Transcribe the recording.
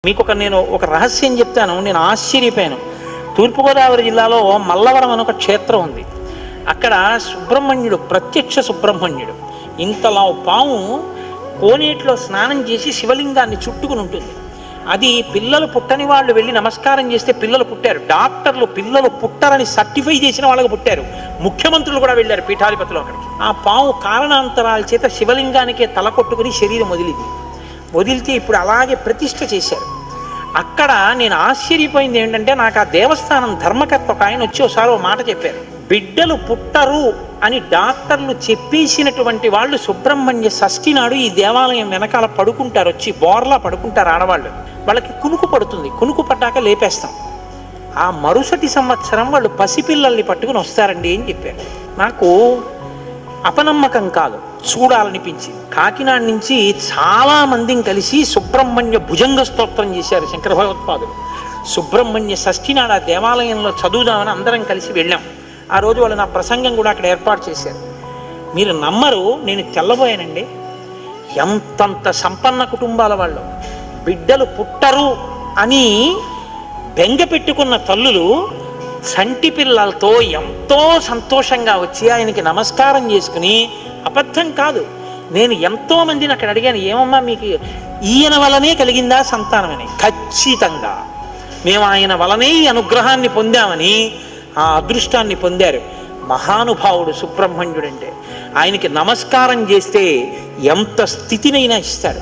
నేను ఒక రహస్యం చెప్తాను. నేను ఆశ్చర్యపోయాను. తూర్పుగోదావరి జిల్లాలో మల్లవరం అని ఒక క్షేత్రం ఉంది. అక్కడ సుబ్రహ్మణ్యుడు, ప్రత్యక్ష సుబ్రహ్మణ్యుడు, ఇంతలా పాము కోనేటిలో స్నానం చేసి శివలింగాన్ని చుట్టుకుని ఉంటుంది. అది పిల్లలు పుట్టని వాళ్ళు వెళ్ళి నమస్కారం చేస్తే పిల్లలు పుట్టారు. డాక్టర్లు పిల్లలు పుట్టరని సర్టిఫై చేసిన వాళ్ళకి పుట్టారు. ముఖ్యమంత్రులు కూడా వెళ్ళారు పీఠాధిపతులు అక్కడికి. ఆ పాము కారణాంతరాల చేత శివలింగానికే తల కొట్టుకుని శరీరం వదిలితే ఇప్పుడు అలాగే ప్రతిష్ఠ చేశారు. అక్కడ నేను ఆశ్చర్యపోయింది ఏంటంటే, నాకు ఆ దేవస్థానం ధర్మకర్త ఒక ఆయన వచ్చి ఒకసారి ఓ మాట చెప్పారు. బిడ్డలు పుట్టరు అని డాక్టర్లు చెప్పేసినటువంటి వాళ్ళు సుబ్రహ్మణ్య షష్ఠి నాడు ఈ దేవాలయం వెనకాల పడుకుంటారు, వచ్చి బోర్లా పడుకుంటారు ఆడవాళ్ళు. వాళ్ళకి కునుకు పడుతుంది, కునుకు పడ్డాక లేపేస్తాం. ఆ మరుసటి సంవత్సరం వాళ్ళు పసిపిల్లల్ని పట్టుకుని వస్తారండి అని చెప్పారు. నాకు అపనమ్మకం కాదు, చూడాలనిపించింది. కాకినాడ నుంచి చాలా మందిని కలిసి సుబ్రహ్మణ్య భుజంగ స్తోత్రం చేశారు శంకర భగవత్పాదులు. సుబ్రహ్మణ్య షష్ఠి నాడు ఆ దేవాలయంలో చదువుదామని అందరం కలిసి వెళ్ళాం. ఆ రోజు వాళ్ళు నా ప్రసంగం కూడా అక్కడ ఏర్పాటు చేశారు. మీరు నమ్మరు, నేను తెల్లబోయానండి. ఎంతంత సంపన్న కుటుంబాల వాళ్ళు బిడ్డలు పుట్టరు అని బెంగ పెట్టుకున్న తల్లులు సంటి పిల్లలతో ఎంతో సంతోషంగా వచ్చి ఆయనకి నమస్కారం చేసుకుని, అబద్ధం కాదు, నేను ఎంతో మందిని అక్కడ అడిగాను, ఏమమ్మా మీకు ఈయన వలనే కలిగిందా సంతానం అని. ఖచ్చితంగా మేము ఆయన వలనే ఈ అనుగ్రహాన్ని పొందామని, ఆ అదృష్టాన్ని పొందారు. మహానుభావుడు సుబ్రహ్మణ్యుడంటే ఆయనకి నమస్కారం చేస్తే ఎంత స్థితినైనా ఇస్తాడు.